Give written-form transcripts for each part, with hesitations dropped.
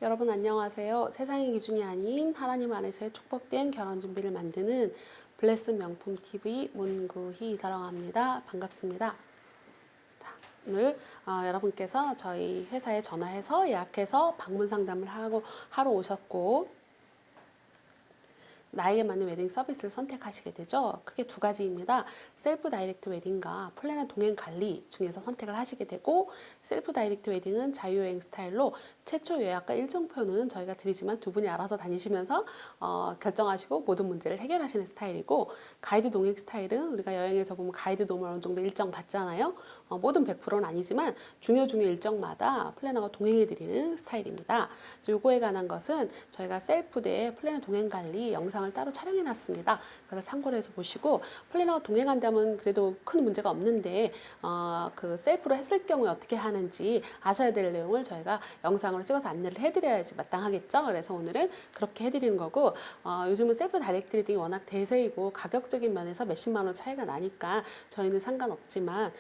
여러분 안녕하세요. 세상의 기준이 아닌 하나님 안에서의 축복된 결혼 준비를 만드는 블레스 명품 TV 문구희 이사라고 합니다. 반갑습니다. 자, 오늘 여러분께서 저희 회사에 전화해서 예약해서 방문 상담을 하러 오셨고 나에게 맞는 웨딩 서비스를 선택하시게 되죠. 크게 두 가지입니다. 셀프 다이렉트 웨딩과 플래너 동행 관리 중에서 선택을 하시게 되고, 셀프 다이렉트 웨딩은 자유여행 스타일로 최초 예약과 일정표는 저희가 드리지만 두 분이 알아서 다니시면서 결정하시고 모든 문제를 해결하시는 스타일이고, 가이드 동행 스타일은 우리가 여행에서 보면 가이드 도움을 어느 정도 일정 받잖아요. 모든 100%는 아니지만 중요 일정마다 플래너가 동행해드리는 스타일입니다. 그래서 요거에 관한 것은 저희가 셀프 대 플래너 동행 관리 영상을 따로 촬영해 놨습니다. 그래서 참고를 해서 보시고, 플래너가 동행한다면 그래도 큰 문제가 없는데 그 셀프로 했을 경우에 어떻게 하는지 아셔야 될 내용을 저희가 영상으로 찍어서 안내를 해드려야지 마땅하겠죠. 그래서 오늘은 그렇게 해드리는 거고, 요즘은 셀프 다이렉트 리딩이 워낙 대세이고 가격적인 면에서 몇십만 원 차이가 나니까 저희는 상관없지만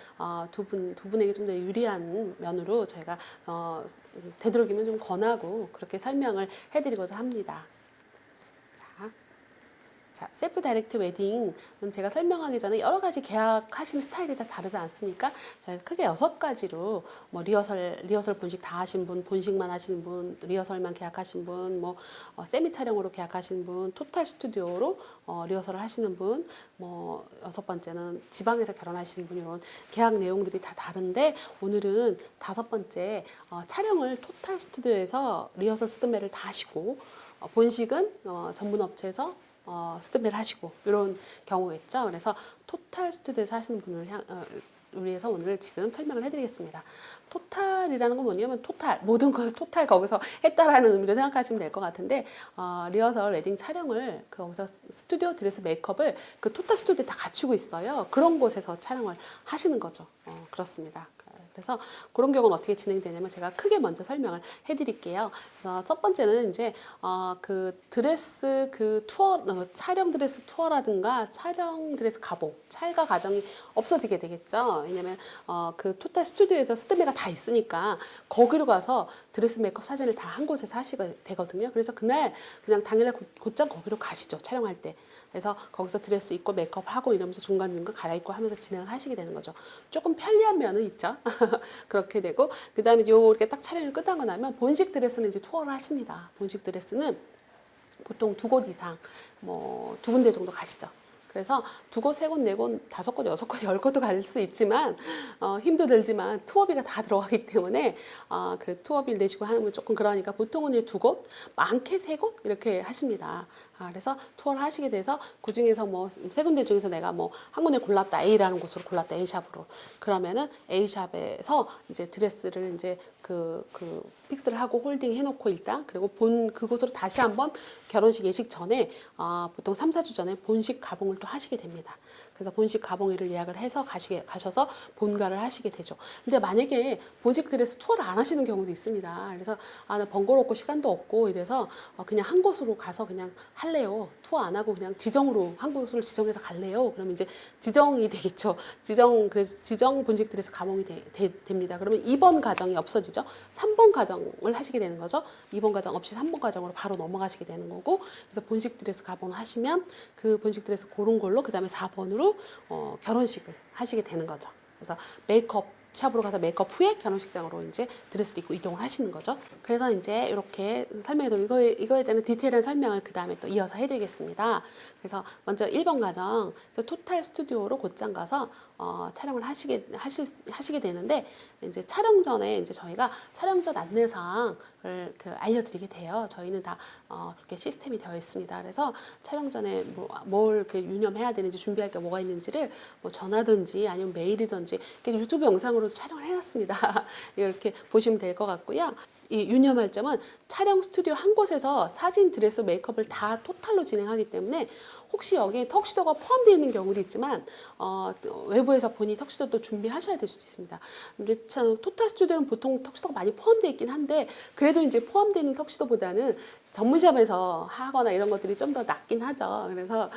두 분에게 좀 더 유리한 면으로 저희가 되도록이면 좀 권하고 그렇게 설명을 해드리고자 합니다. 자, 셀프 다이렉트 웨딩은 제가 설명하기 전에 여러 가지 계약하시는 스타일이 다 다르지 않습니까? 저희가 크게 6가지로 뭐 리허설 본식 다 하신 분, 본식만 하시는 분, 리허설만 계약하신 분, 뭐 세미 촬영으로 계약하신 분, 토탈 스튜디오로 리허설을 하시는 분, 뭐 6번째는 지방에서 결혼하시는 분, 이런 계약 내용들이 다 다른데, 오늘은 5번째 촬영을 토탈 스튜디오에서 리허설 스드메를 다 하시고, 본식은 전문 업체에서 스드메를 하시고 이런 경우겠죠. 그래서 토탈 스튜디오에서 하시는 분을 위해서 오늘 지금 설명을 해드리겠습니다. 토탈이라는 건 뭐냐면 토탈, 모든 걸 토탈 거기서 했다라는 의미로 생각하시면 될 것 같은데, 리허설 웨딩 촬영을 거기서 스튜디오 드레스 메이크업을 그 토탈 스튜디오에 다 갖추고 있어요. 그런 곳에서 촬영을 하시는 거죠. 그렇습니다. 그래서 그런 경우는 어떻게 진행되냐면 제가 크게 먼저 설명을 해드릴게요. 그래서 첫 번째는 이제 그 드레스 그 투어, 촬영 드레스 투어라든가 촬영 드레스 가복, 찰가 과정이 없어지게 되겠죠. 왜냐면 그 토탈 스튜디오에서 스드메가 다 있으니까 거기로 가서 드레스 메이크업 사진을 다 한 곳에서 하시게 되거든요. 그래서 그날 그냥 당일날 곧장 거기로 가시죠. 촬영할 때. 그래서 거기서 드레스 입고 메이크업 하고 이러면서 중간중간 갈아입고 하면서 진행을 하시게 되는 거죠. 조금 편리한 면은 있죠. 그렇게 되고, 그 다음에 이렇게 딱 촬영이 끝나고 나면 본식 드레스는 이제 투어를 하십니다. 본식 드레스는 보통 2곳 이상, 뭐 2군데 정도 가시죠. 그래서 2곳, 3곳, 4곳, 5곳, 6곳, 10곳도 갈 수 있지만 힘도 들지만 투어비가 다 들어가기 때문에 그 투어비를 내시고 하는 건 조금 그러니까 보통은 2곳, 많게 3곳 이렇게 하십니다. 그래서 투어를 하시게 돼서 그 중에서 뭐 3군데 중에서 내가 뭐 한 군데 골랐다, A라는 곳으로 골랐다, A샵으로. 그러면은 A샵에서 이제 드레스를 이제 그 픽스를 하고 홀딩 해놓고 일단, 그리고 그곳으로 다시 한번 결혼식 예식 전에 보통 3, 4주 전에 본식 가봉을 또 하시게 됩니다. 그래서 본식 가봉일을 예약을 해서 가셔서 본가를 하시게 되죠. 근데 만약에 본식 드레스 투어를 안 하시는 경우도 있습니다. 그래서 나 번거롭고 시간도 없고 이래서 그냥 한 곳으로 가서 그냥 할래요. 투어 안 하고 그냥 지정으로 한 곳을 지정해서 갈래요. 그러면 이제 지정이 되겠죠. 그래서 지정 본식 드레스 가봉이 됩니다. 그러면 2번 가정이 없어지죠. 3번 가정을 하시게 되는 거죠. 2번 가정 없이 3번 가정으로 바로 넘어가시게 되는 거고, 그래서 본식 드레스 가봉을 하시면 그 본식 드레스 고른 걸로 그 다음에 4번으로 결혼식을 하시게 되는 거죠. 그래서 메이크업 샵으로 가서 메이크업 후에 결혼식장으로 이제 드레스를 입고 이동을 하시는 거죠. 그래서 이제 이렇게 설명해도 이거에 대한 디테일한 설명을 그 다음에 또 이어서 해드리겠습니다. 그래서 먼저 1번 가정, 토탈 스튜디오로 곧장 가서 촬영을 하시게 되는데, 이제 촬영 전에 이제 저희가 촬영 전 안내사항을 알려드리게 돼요. 저희는 다 그렇게 시스템이 되어 있습니다. 그래서 촬영 전에 뭘 이렇게 유념해야 되는지, 준비할 게 뭐가 있는지를 뭐 전화든지 아니면 메일이든지 이렇게 유튜브 영상으로 촬영을 해놨습니다. 이렇게 보시면 될 것 같고요. 이 유념할 점은 촬영 스튜디오 한 곳에서 사진, 드레스, 메이크업을 다 토탈로 진행하기 때문에 혹시 여기에 턱시도가 포함되어 있는 경우도 있지만 외부에서 본인이 턱시도도 준비하셔야 될 수도 있습니다. 근데 참 토탈 스튜디오는 보통 턱시도가 많이 포함되어 있긴 한데 그래도 이제 포함되는 턱시도보다는 전문샵에서 하거나 이런 것들이 좀 더 낫긴 하죠. 그래서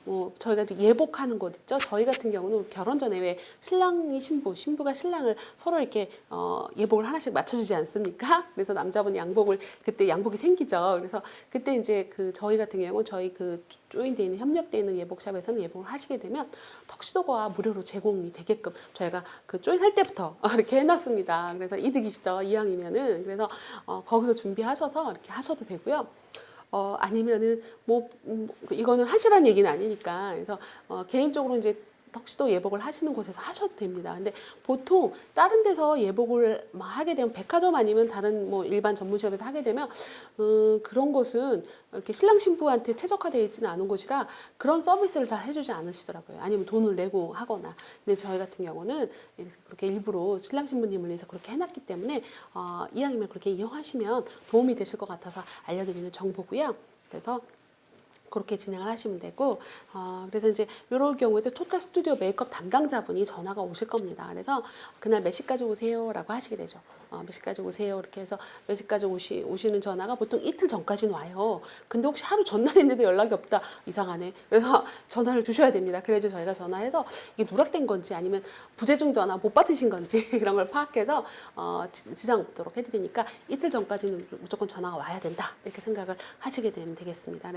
뭐 저희가 이제 예복하는 곳 있죠. 저희 같은 경우는 결혼 전에 왜 신랑이 신부가 신랑을 서로 이렇게 예복을 하나씩 맞춰주지 않습니까? 그래서 남자분이 양복을 그때 양복이 생기죠. 그래서 그때 이제 저희 같은 경우는 저희 조인되어 있는 협력되어 있는 예복샵에서는 예복을 하시게 되면 턱시도가 무료로 제공이 되게끔 저희가 조인할 때부터 이렇게 해놨습니다. 그래서 이득이시죠. 이왕이면은 그래서 거기서 준비하셔서 이렇게 하셔도 되고요. 아니면은 이거는 하시라는 얘기는 아니니까 그래서 개인적으로 이제 턱시도 예복을 하시는 곳에서 하셔도 됩니다. 근데 보통 다른 데서 예복을 하게 되면 백화점 아니면 다른 뭐 일반 전문샵에서 하게 되면 그런 곳은 이렇게 신랑 신부한테 최적화되어 있지는 않은 곳이라 그런 서비스를 잘 해주지 않으시더라고요. 아니면 돈을 내고 하거나. 근데 저희 같은 경우는 그렇게 일부러 신랑 신부님을 위해서 그렇게 해놨기 때문에 이왕이면 그렇게 이용하시면 도움이 되실 것 같아서 알려드리는 정보고요. 그래서 그렇게 진행을 하시면 되고 그래서 이제 이런 경우에도 토탈 스튜디오 메이크업 담당자분이 전화가 오실 겁니다. 그래서 그날 몇 시까지 오세요라고 하시게 되죠. 몇 시까지 오세요 이렇게 해서 몇 시까지 오시는 전화가 보통 이틀 전까지는 와요. 근데 혹시 하루 전날인데도 연락이 없다 이상하네. 그래서 전화를 주셔야 됩니다. 그래야지 저희가 전화해서 이게 누락된 건지 아니면 부재중 전화 못 받으신 건지 이런 걸 파악해서 지장 없도록 해드리니까 이틀 전까지는 무조건 전화가 와야 된다 이렇게 생각을 하시게 되면 되겠습니다.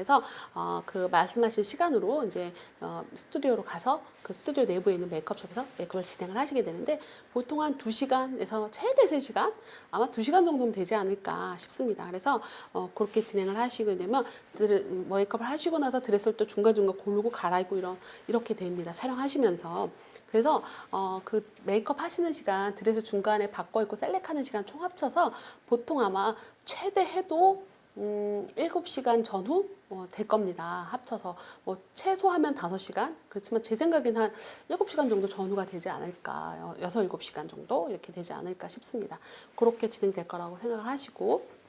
그래서 말씀하신 시간으로 이제 스튜디오로 가서 그 스튜디오 내부에 있는 메이크업숍에서 메이크업을 진행을 하시게 되는데 보통 한 2시간에서 최대 3시간 아마 2시간 정도면 되지 않을까 싶습니다. 그래서 그렇게 진행을 하시게 되면 메이크업을 하시고 나서 드레스를 또 중간중간 고르고 갈아입고 이렇게 됩니다. 촬영하시면서. 그래서 그 메이크업 하시는 시간, 드레스 중간에 바꿔 입고 셀렉하는 시간 총 합쳐서 보통 아마 최대 해도 7시간 전후 될 겁니다. 합쳐서 최소하면 5시간 그렇지만 제 생각엔 한 7시간 정도 전후가 되지 않을까 6, 7시간 정도 이렇게 되지 않을까 싶습니다. 그렇게 진행될 거라고 생각을 하시고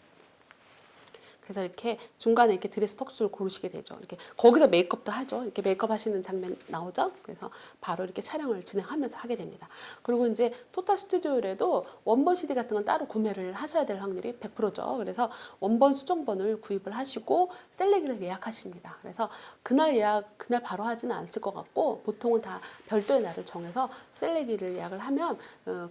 그래서 이렇게 중간에 이렇게 드레스 턱수를 고르시게 되죠. 이렇게 거기서 메이크업도 하죠. 이렇게 메이크업 하시는 장면 나오죠. 그래서 바로 이렇게 촬영을 진행하면서 하게 됩니다. 그리고 이제 토탈 스튜디오에도 원본 CD 같은 건 따로 구매를 하셔야 될 확률이 100%죠. 그래서 원본 수정본을 구입을 하시고 셀렉기를 예약하십니다. 그래서 그날 바로 하지는 않을 것 같고 보통은 다 별도의 날을 정해서 셀렉기를 예약을 하면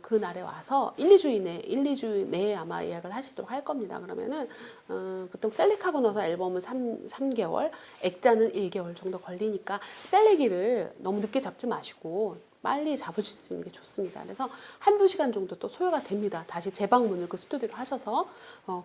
그 날에 와서 1, 2주 내에 아마 예약을 하시도록 할 겁니다. 그러면은 보통 셀렉하고 나서 앨범은 3개월, 액자는 1개월 정도 걸리니까 셀렉기를 너무 늦게 잡지 마시고 빨리 잡으실 수 있는 게 좋습니다. 그래서 한두 시간 정도 또 소요가 됩니다. 다시 재방문을 그 스튜디오로 하셔서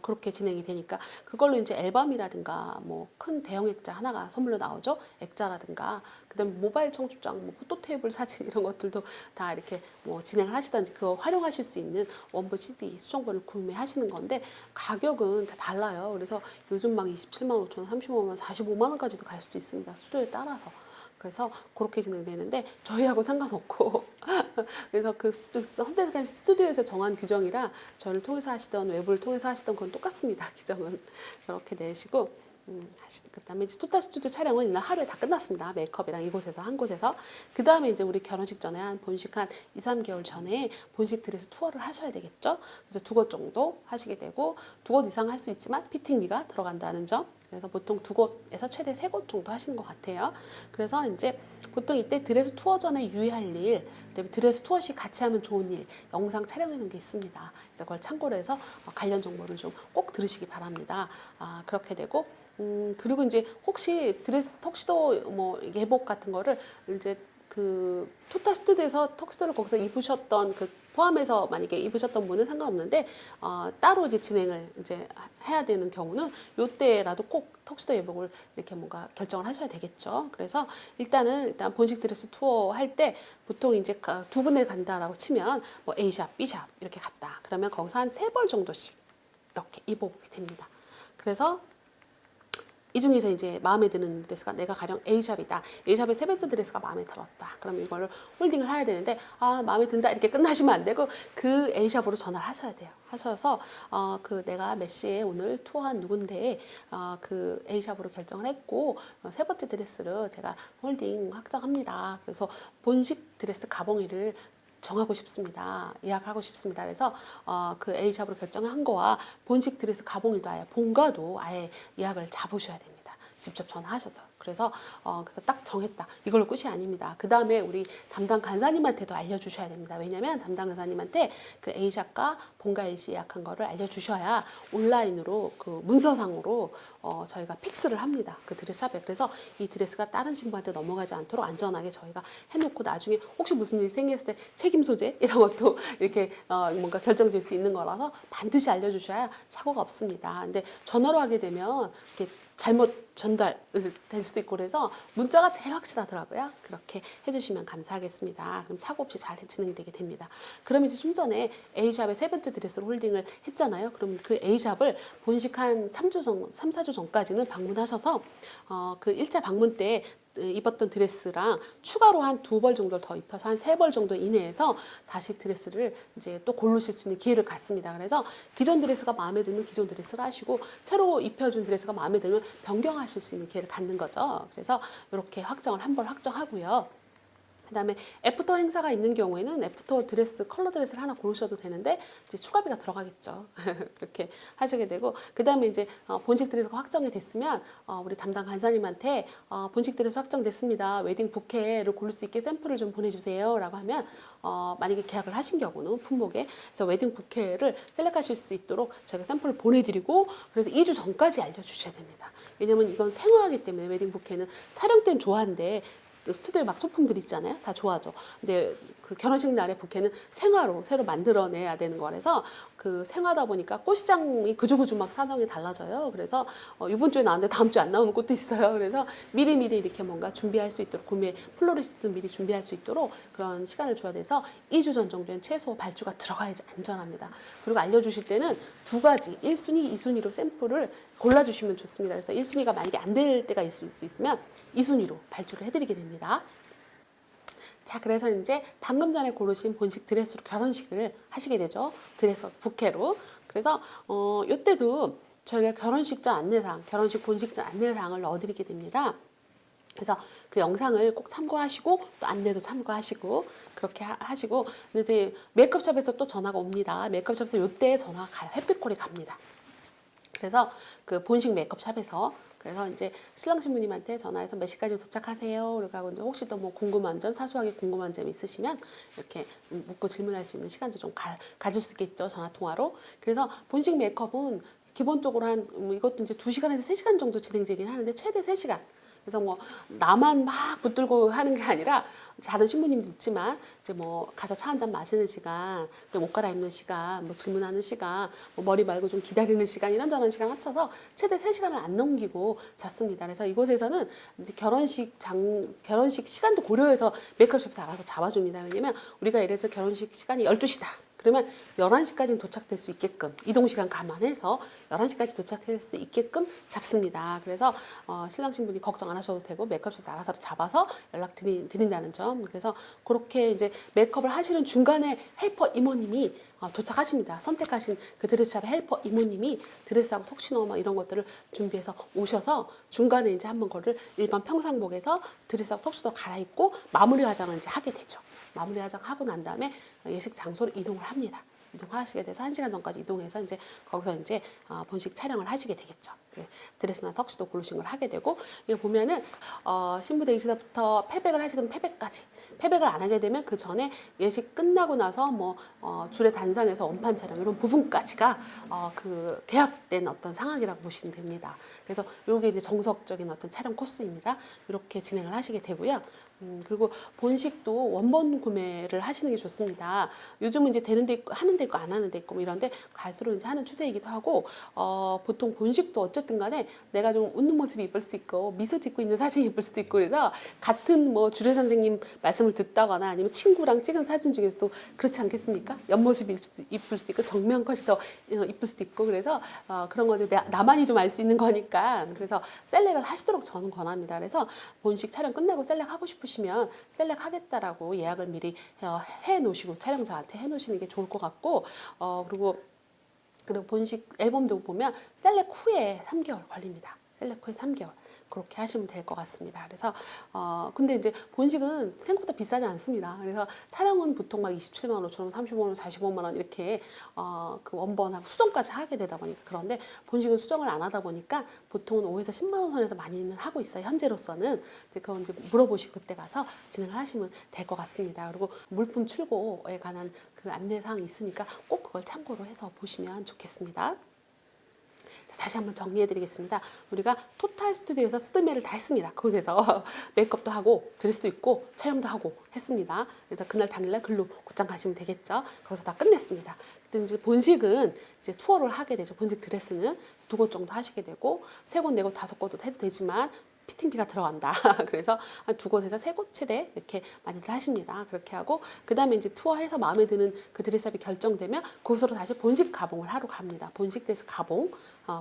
그렇게 진행이 되니까 그걸로 이제 앨범이라든가 뭐 큰 대형 액자 하나가 선물로 나오죠. 액자라든가 그다음에 모바일 청첩장, 뭐 포토 테이블 사진 이런 것들도 다 이렇게 뭐 진행을 하시든지 그거 활용하실 수 있는 원본 CD 수정본을 구매하시는 건데 가격은 다 달라요. 그래서 요즘 막 27만 5천 원, 35만 원, 45만 원까지도 갈 수도 있습니다. 스튜디오에 따라서. 그래서 그렇게 진행되는데 저희하고 상관없고 그래서 선택한 스튜디오에서 정한 규정이라 저를 통해서 하시던 외부를 통해서 하시던 건 똑같습니다. 규정은 그렇게 내시고 그다음에 이제 토탈 스튜디오 촬영은 이날 하루에 다 끝났습니다. 메이크업이랑 이곳에서 한 곳에서 그 다음에 이제 우리 결혼식 전에 한 본식 한 2, 3개월 전에 본식 드레스 투어를 하셔야 되겠죠. 그래서 2곳 정도 하시게 되고 2곳 이상 할 수 있지만 피팅비가 들어간다는 점. 그래서 보통 2곳에서 최대 3곳 정도 하시는 것 같아요. 그래서 이제 보통 이때 드레스 투어 전에 유의할 일, 그다음에 드레스 투어 시 같이 하면 좋은 일, 영상 촬영해 놓은 게 있습니다. 그래서 그걸 참고로 해서 관련 정보를 좀 꼭 들으시기 바랍니다. 그렇게 되고 그리고 이제 혹시 드레스 턱시도 뭐 예복 같은 거를 이제 그 토탈 스튜디오에서 턱시도를 거기서 입으셨던 포함해서 만약에 입으셨던 분은 상관없는데 따로 이제 진행을 이제 해야 되는 경우는 요때라도 꼭 턱시도 예복을 이렇게 뭔가 결정을 하셔야 되겠죠. 그래서 일단 본식 드레스 투어 할 때 보통 이제 2군데 간다라고 치면 뭐 A샵, B샵 이렇게 갔다. 그러면 거기서 한 3벌 정도씩 이렇게 입어보게 됩니다. 그래서 이 중에서 이제 마음에 드는 드레스가 내가 가령 A샵이다. A샵의 세 번째 드레스가 마음에 들었다. 그럼 이거를 홀딩을 해야 되는데 마음에 든다 이렇게 끝나시면 안 되고 그 A샵으로 전화를 하셔야 돼요. 하셔서 그 내가 몇 시에 오늘 투어한 누군데 그 A샵으로 결정을 했고 세 번째 드레스를 제가 홀딩 확정합니다. 그래서 본식 드레스 가봉일을 정하고 싶습니다. 예약하고 싶습니다. 그래서 그 A샵으로 결정한 거와 본식 드레스 가봉일도 아예 본가도 아예 예약을 잡으셔야 됩니다. 직접 전화하셔서. 그래서 딱 정했다. 이걸로 끝이 아닙니다. 그 다음에 우리 담당 간사님한테도 알려주셔야 됩니다. 왜냐하면 담당 간사님한테 그 A샵과 본가 A시 예약한 거를 알려주셔야 온라인으로 그 문서상으로 저희가 픽스를 합니다. 그 드레스샵에. 그래서 이 드레스가 다른 신부한테 넘어가지 않도록 안전하게 저희가 해놓고 나중에 혹시 무슨 일이 생겼을 때 책임 소재 이런 것도 이렇게 뭔가 결정질 수 있는 거라서 반드시 알려주셔야 사고가 없습니다. 근데 전화로 하게 되면 이렇게 잘못 전달될 수도 있고 그래서 문자가 제일 확실하더라고요. 그렇게 해주시면 감사하겠습니다. 그럼 사고 없이 잘 진행되게 됩니다. 그럼 이제 좀 전에 A샵의 세 번째 드레스를 홀딩을 했잖아요. 그럼 그 A샵을 본식 한 3주 전, 3, 4주 전까지는 방문하셔서 그 1차 방문 때 입었던 드레스랑 추가로 한 2벌 정도를 더 입혀서 한 3벌 정도 이내에서 다시 드레스를 이제 또 고르실 수 있는 기회를 갖습니다. 그래서 기존 드레스가 마음에 들면 기존 드레스를 하시고 새로 입혀준 드레스가 마음에 들면 변경하실 수 있는 기회를 갖는 거죠. 그래서 이렇게 확정을 한 번 확정하고요. 그다음에 애프터 행사가 있는 경우에는 애프터 드레스, 컬러 드레스를 하나 고르셔도 되는데 이제 추가비가 들어가겠죠. 그렇게 하시게 되고 그다음에 이제 본식 드레스가 확정이 됐으면 우리 담당 간사님한테 본식 드레스 확정됐습니다. 웨딩 부케를 고를 수 있게 샘플을 좀 보내주세요라고 하면 만약에 계약을 하신 경우는 품목에 그래서 웨딩 부케를 셀렉하실 수 있도록 저희가 샘플을 보내드리고 그래서 2주 전까지 알려주셔야 됩니다. 왜냐면 이건 생화하기 때문에 웨딩 부케는 촬영 때는 좋아하는데 스튜디오에 막 소품들 있잖아요. 다 좋아하죠. 근데 그 결혼식 날의 부케는 생화로 새로 만들어내야 되는 거라서 그 생화다 보니까 꽃시장이 그주그주 막 사정이 달라져요. 그래서 이번 주에 나왔는데 다음 주에 안 나오는 꽃도 있어요. 그래서 미리미리 이렇게 뭔가 준비할 수 있도록 구매 플로리스트 미리 준비할 수 있도록 그런 시간을 줘야 돼서 2주 전 정도엔 최소 발주가 들어가야지 안전합니다. 그리고 알려주실 때는 두 가지 1순위, 2순위로 샘플을 골라주시면 좋습니다. 그래서 1순위가 만약에 안 될 때가 있을 수 있으면 2순위로 발주를 해드리게 됩니다. 자, 그래서 이제 방금 전에 고르신 본식 드레스로 결혼식을 하시게 되죠. 드레스 부케로. 그래서 이때도 저희가 결혼식전 안내사항, 결혼식 본식전 안내사항을 넣어드리게 됩니다. 그래서 그 영상을 꼭 참고하시고 또 안내도 참고하시고 그렇게 하시고 이제 메이크업샵에서 또 전화가 옵니다. 메이크업샵에서 이때 전화가 가요. 햇빛콜이 갑니다. 그래서 그 본식 메이크업샵에서 그래서 이제 신랑 신부님한테 전화해서 몇 시까지 도착하세요. 그러고 이제 혹시 또 뭐 궁금한 점, 사소하게 궁금한 점 있으시면 이렇게 묻고 질문할 수 있는 시간도 좀 가질 수 있겠죠. 전화 통화로. 그래서 본식 메이크업은 기본적으로 한 이것도 이제 2시간에서 3시간 정도 진행되긴 하는데 최대 3시간. 그래서 뭐 나만 막 붙들고 하는 게 아니라 다른 신부님도 있지만 이제 뭐 가서 차 한 잔 마시는 시간, 옷 갈아입는 시간, 뭐 질문하는 시간, 뭐 머리 말고 좀 기다리는 시간 이런저런 시간 합쳐서 최대 3시간을 안 넘기고 잤습니다. 그래서 이곳에서는 결혼식 시간도 고려해서 메이크업샵에서 알아서 잡아줍니다. 왜냐면 우리가 예를 들어서 결혼식 시간이 12시다. 그러면 11시까지는 도착될 수 있게끔 이동시간 감안해서 11시까지 도착할 수 있게끔 잡습니다. 그래서 신랑 신부님 걱정 안 하셔도 되고 메이크업샵에서 알아서 잡아서 연락 드린다는 점. 그래서 그렇게 이제 메이크업을 하시는 중간에 헬퍼 이모님이 도착하십니다. 선택하신 그 드레스샵의 헬퍼 이모님이 드레스하고 턱시노 막 이런 것들을 준비해서 오셔서 중간에 이제 한번 그거를 일반 평상복에서 드레스하고 턱시노 갈아입고 마무리 화장을 이제 하게 되죠. 마무리 화장하고 난 다음에 예식 장소로 이동을 합니다. 이동하시게 돼서 1시간 전까지 이동해서 이제 거기서 이제 본식 촬영을 하시게 되겠죠. 드레스나 턱시도 고르신 걸 하게 되고 이거 보면은 신부 대기실부터 패백을 하시면 패백까지 패백을 안 하게 되면 그 전에 예식 끝나고 나서 뭐 줄의 단상에서 원판 촬영 이런 부분까지가 그 계약된 어떤 상황이라고 보시면 됩니다. 그래서 이게 이제 정석적인 어떤 촬영 코스입니다. 이렇게 진행을 하시게 되고요. 그리고 본식도 원본 구매를 하시는 게 좋습니다. 요즘은 이제 되는 데 있고 하는 데 있고 안 하는 데 있고 뭐 이런데 갈수록 이제 하는 추세이기도 하고 보통 본식도 어쨌든 간에 내가 좀 웃는 모습이 이쁠 수도 있고 미소 짓고 있는 사진이 이쁠 수도 있고 그래서 같은 뭐 주례 선생님 말씀을 듣다거나 아니면 친구랑 찍은 사진 중에서도 그렇지 않겠습니까? 옆모습이 이쁠 수도 있고 정면 컷이 더 이쁠 수도 있고 그래서 그런 거는 나만이 좀 알 수 있는 거니까 그래서 셀렉을 하시도록 저는 권합니다. 그래서 본식 촬영 끝나고 셀렉 하고 싶으시면 셀렉 하겠다라고 예약을 미리 해 놓으시고 촬영자한테 해 놓으시는 게 좋을 것 같고 그리고 본식 앨범도 보면 셀렉 후에 3개월 걸립니다. 셀렉 후에 3개월. 그렇게 하시면 될 것 같습니다. 그래서 근데 이제 본식은 생각보다 비싸지 않습니다. 그래서 촬영은 보통 막 27만 원, 5천 원, 35만 원, 45만 원 이렇게 그 원본하고 수정까지 하게 되다 보니까 그런데 본식은 수정을 안 하다 보니까 보통은 5에서 10만 원 선에서 많이는 하고 있어요. 현재로서는 이제 그건 이제 물어보시고 그때 가서 진행을 하시면 될 것 같습니다. 그리고 물품 출고에 관한 그 안내사항이 있으니까 꼭 그걸 참고로 해서 보시면 좋겠습니다. 다시 한번 정리해 드리겠습니다. 우리가 토탈 스튜디오에서 스드메를 다 했습니다. 그곳에서 메이크업도 하고 드레스도 입고 촬영도 하고 했습니다. 그래서 그날 당일날 글로 곧장 가시면 되겠죠. 거기서 다 끝냈습니다. 그때 이제 본식은 이제 투어를 하게 되죠. 본식 드레스는 2곳 정도 하시게 되고 3곳, 4곳, 5곳도 해도 되지만 피팅비가 들어간다. 그래서 한 2곳에서 3곳 최대 이렇게 많이들 하십니다. 그렇게 하고 그 다음에 이제 투어해서 마음에 드는 그 드레스샵이 결정되면 그곳으로 다시 본식 가봉을 하러 갑니다. 본식 드레스 가봉,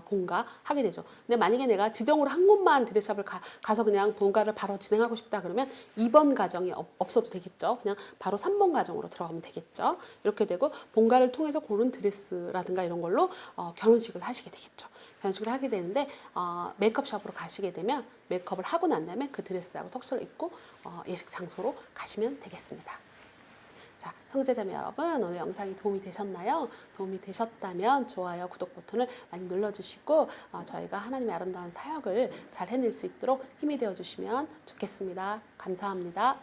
본가 하게 되죠. 근데 만약에 내가 지정으로 한 곳만 드레스샵을 가서 그냥 본가를 바로 진행하고 싶다 그러면 2번 과정이 없어도 되겠죠. 그냥 바로 3번 과정으로 들어가면 되겠죠. 이렇게 되고 본가를 통해서 고른 드레스라든가 이런 걸로 결혼식을 하시게 되겠죠. 결혼식을 하게 되는데 메이크업샵으로 가시게 되면 메이크업을 하고 난 다음에 그 드레스하고 턱스를 입고 예식 장소로 가시면 되겠습니다. 자, 형제자매 여러분 오늘 영상이 도움이 되셨나요? 도움이 되셨다면 좋아요, 구독 버튼을 많이 눌러주시고 저희가 하나님의 아름다운 사역을 잘 해낼 수 있도록 힘이 되어주시면 좋겠습니다. 감사합니다.